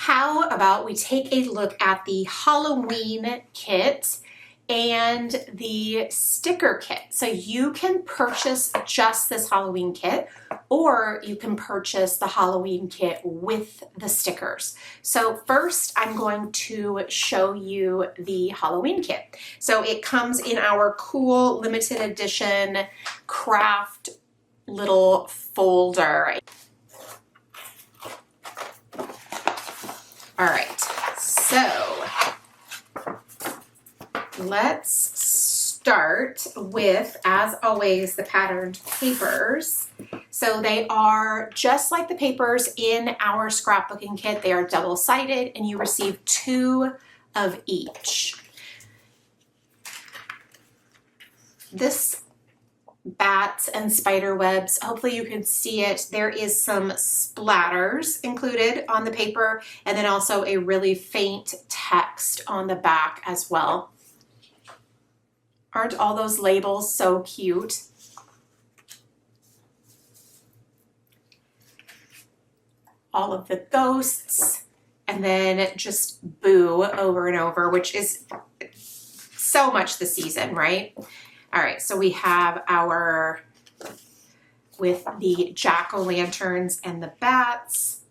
how about we take a look at the Halloween kit and the sticker kit. So you can purchase just this Halloween kit, or you can purchase the Halloween kit with the stickers. So first I'm going to show you the Halloween kit. So it comes in our cool limited edition craft little folder. All right, so let's start with, as always, the patterned papers. So they are just like the papers in our scrapbooking kit. They are double-sided and you receive 2 of each. This bats and spider webs, hopefully you can see it. There is some splatters included on the paper and then also a really faint text on the back as well. Aren't all those labels so cute? All of the ghosts and then just boo over and over, which is so much the season, right? All right, so we have our, with the jack-o'-lanterns and the bats,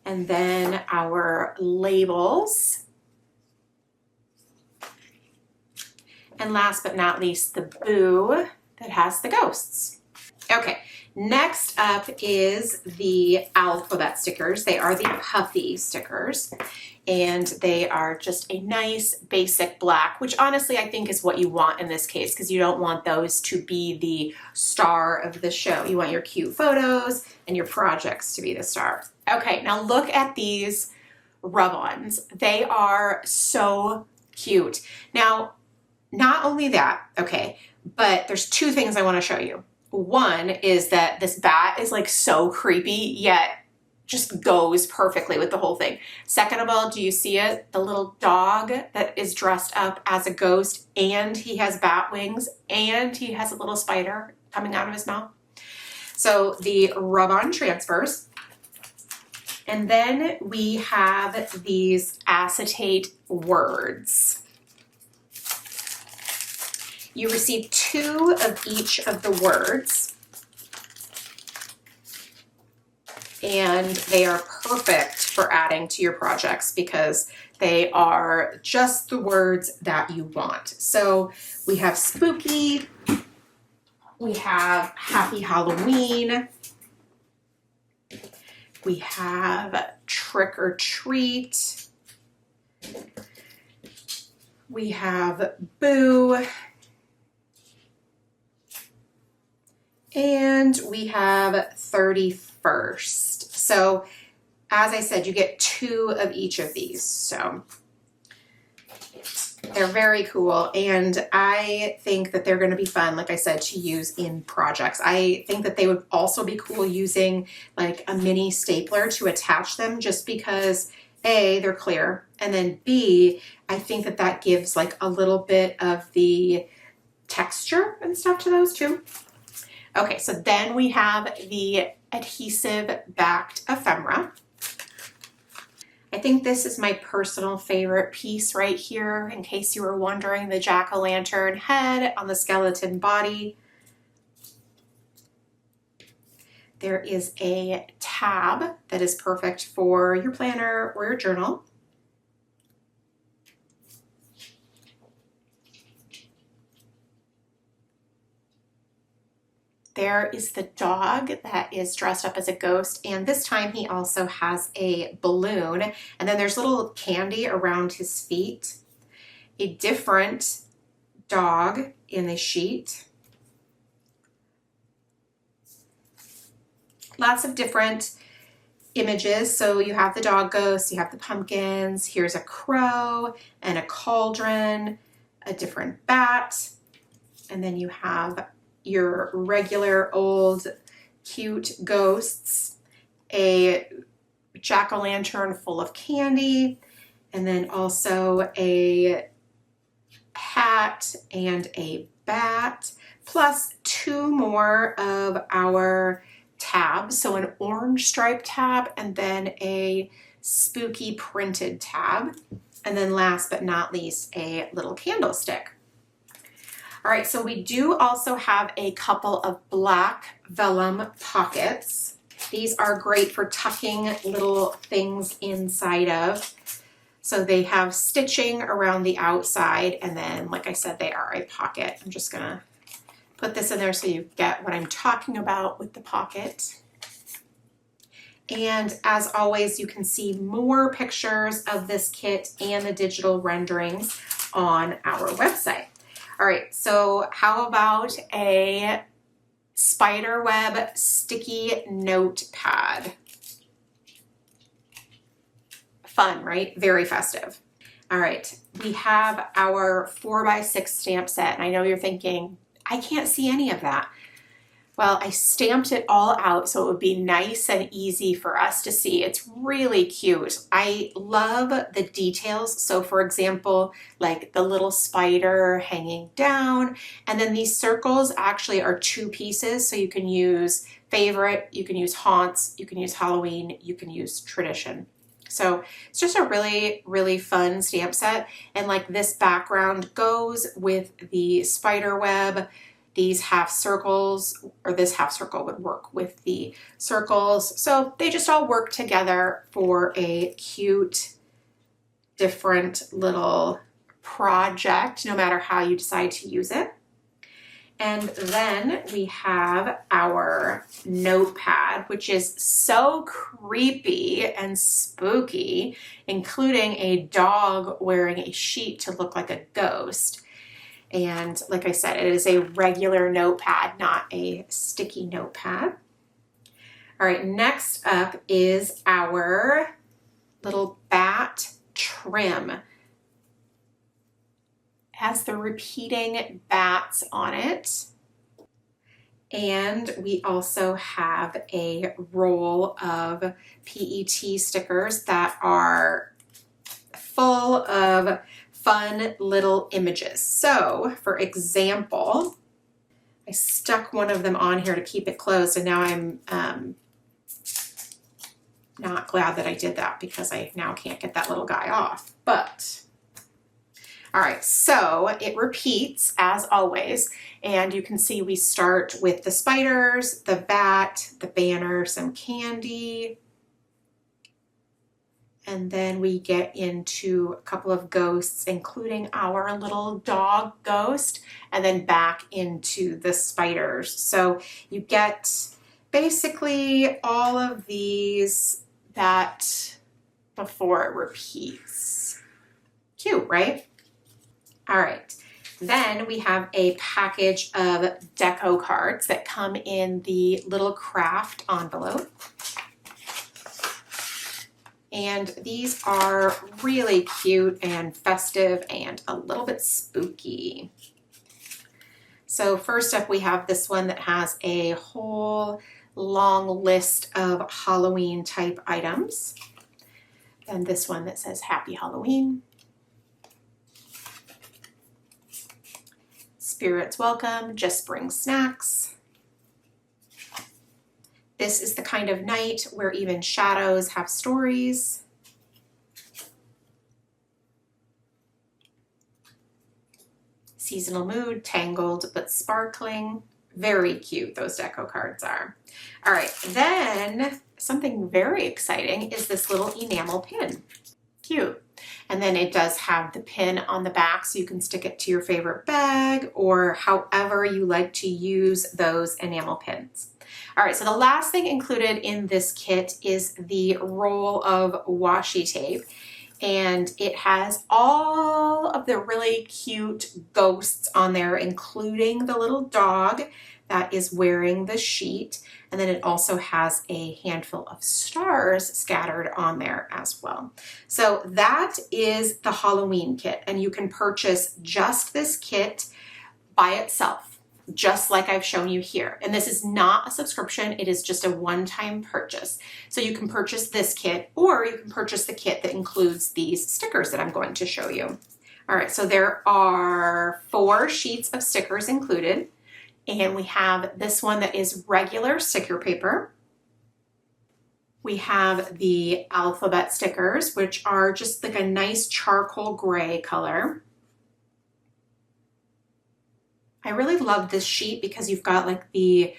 and then our labels. And last but not least, the boo that has the ghosts. Okay, next up is the alphabet stickers. They are the puffy stickers. And they are just a nice basic black, which honestly I think is what you want in this case, because you don't want those to be the star of the show. You want your cute photos and your projects to be the star. Okay, now look at these rub-ons. They are so cute. Now, not only that, okay, but there's 2 things I want to show you. One is that this bat is like so creepy, yet just goes perfectly with the whole thing. Second of all, do you see it? The little dog that is dressed up as a ghost, and he has bat wings, and he has a little spider coming out of his mouth. So the rub-on transfers. And then we have these acetate words. You receive 2 of each of the words. And they are perfect for adding to your projects because they are just the words that you want. So we have spooky, we have happy Halloween, we have trick or treat, we have boo, and we have 31st. So as I said, you get 2 of each of these. So they're very cool. And I think that they're going to be fun, like I said, to use in projects. I think that they would also be cool using like a mini stapler to attach them, just because A, they're clear. And then B, I think that that gives like a little bit of the texture and stuff to those too. Okay, so then we have the adhesive backed ephemera. I think this is my personal favorite piece right here, in case you were wondering, the jack-o'-lantern head on the skeleton body. There is a tab that is perfect for your planner or your journal. There is the dog that is dressed up as a ghost, and this time he also has a balloon, and then there's little candy around his feet. A different dog in the sheet. Lots of different images. So you have the dog ghost, you have the pumpkins, here's a crow and a cauldron, a different bat, and then you have your regular old cute ghosts, a jack-o'-lantern full of candy, and then also a hat and a bat, plus 2 more of our tabs. So an orange stripe tab and then a spooky printed tab. And then last but not least, a little candlestick. All right, so we do also have a couple of black vellum pockets. These are great for tucking little things inside of. So they have stitching around the outside, and then, like I said, they are a pocket. I'm just gonna put this in there so you get what I'm talking about with the pocket. And as always, you can see more pictures of this kit and the digital renderings on our website. All right, so how about a spiderweb sticky notepad? Fun, right? Very festive. All right, we have our 4x6 stamp set, and I know you're thinking, I can't see any of that. Well, I stamped it all out so it would be nice and easy for us to see. It's really cute. I love the details. So for example, like the little spider hanging down, and then these circles actually are 2 pieces. So you can use favorite, you can use haunts, you can use Halloween, you can use tradition. So it's just a really, really fun stamp set. And like this background goes with the spider web. These half circles, or this half circle would work with the circles. So they just all work together for a cute, different little project, no matter how you decide to use it. And then we have our notepad, which is so creepy and spooky, including a dog wearing a sheet to look like a ghost. And like I said, it is a regular notepad, not a sticky notepad. All right, next up is our little bat trim. It has the repeating bats on it. And we also have a roll of PET stickers that are full of fun little images. So for example, I stuck one of them on here to keep it closed, and now I'm not glad that I did that because I now can't get that little guy off. But all right, so it repeats as always, and you can see we start with the spiders, the bat, the banner, some candy, and then we get into a couple of ghosts, including our little dog ghost, and then back into the spiders. So you get basically all of these that before it repeats. Cute, right? All right. Then we have a package of deco cards that come in the little craft envelope. And these are really cute and festive and a little bit spooky. So first up, we have this one that has a whole long list of Halloween type items. And this one that says Happy Halloween. Spirits welcome, just bring snacks. This is the kind of night where even shadows have stories. Seasonal mood, tangled but sparkling. Very cute, those deco cards are. All right, then something very exciting is this little enamel pin. Cute. And then it does have the pin on the back so you can stick it to your favorite bag or however you like to use those enamel pins. All right, so the last thing included in this kit is the roll of washi tape, and it has all of the really cute ghosts on there, including the little dog that is wearing the sheet, and then it also has a handful of stars scattered on there as well. So that is the Halloween kit, and you can purchase just this kit by itself, just like I've shown you here. And this is not a subscription, it is just a one-time purchase. So you can purchase this kit, or you can purchase the kit that includes these stickers that I'm going to show you. All right, so there are 4 sheets of stickers included, and we have this one that is regular sticker paper. We have the alphabet stickers, which are just like a nice charcoal gray color. I really love this sheet because you've got like the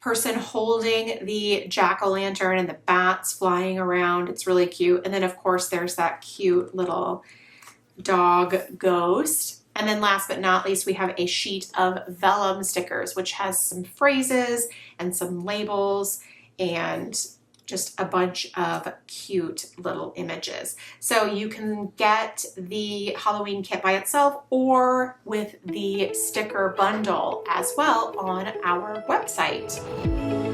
person holding the jack-o'-lantern and the bats flying around. It's really cute. And then of course there's that cute little dog ghost. And then last but not least, we have a sheet of vellum stickers, which has some phrases and some labels and just a bunch of cute little images. So you can get the Halloween kit by itself or with the sticker bundle as well on our website.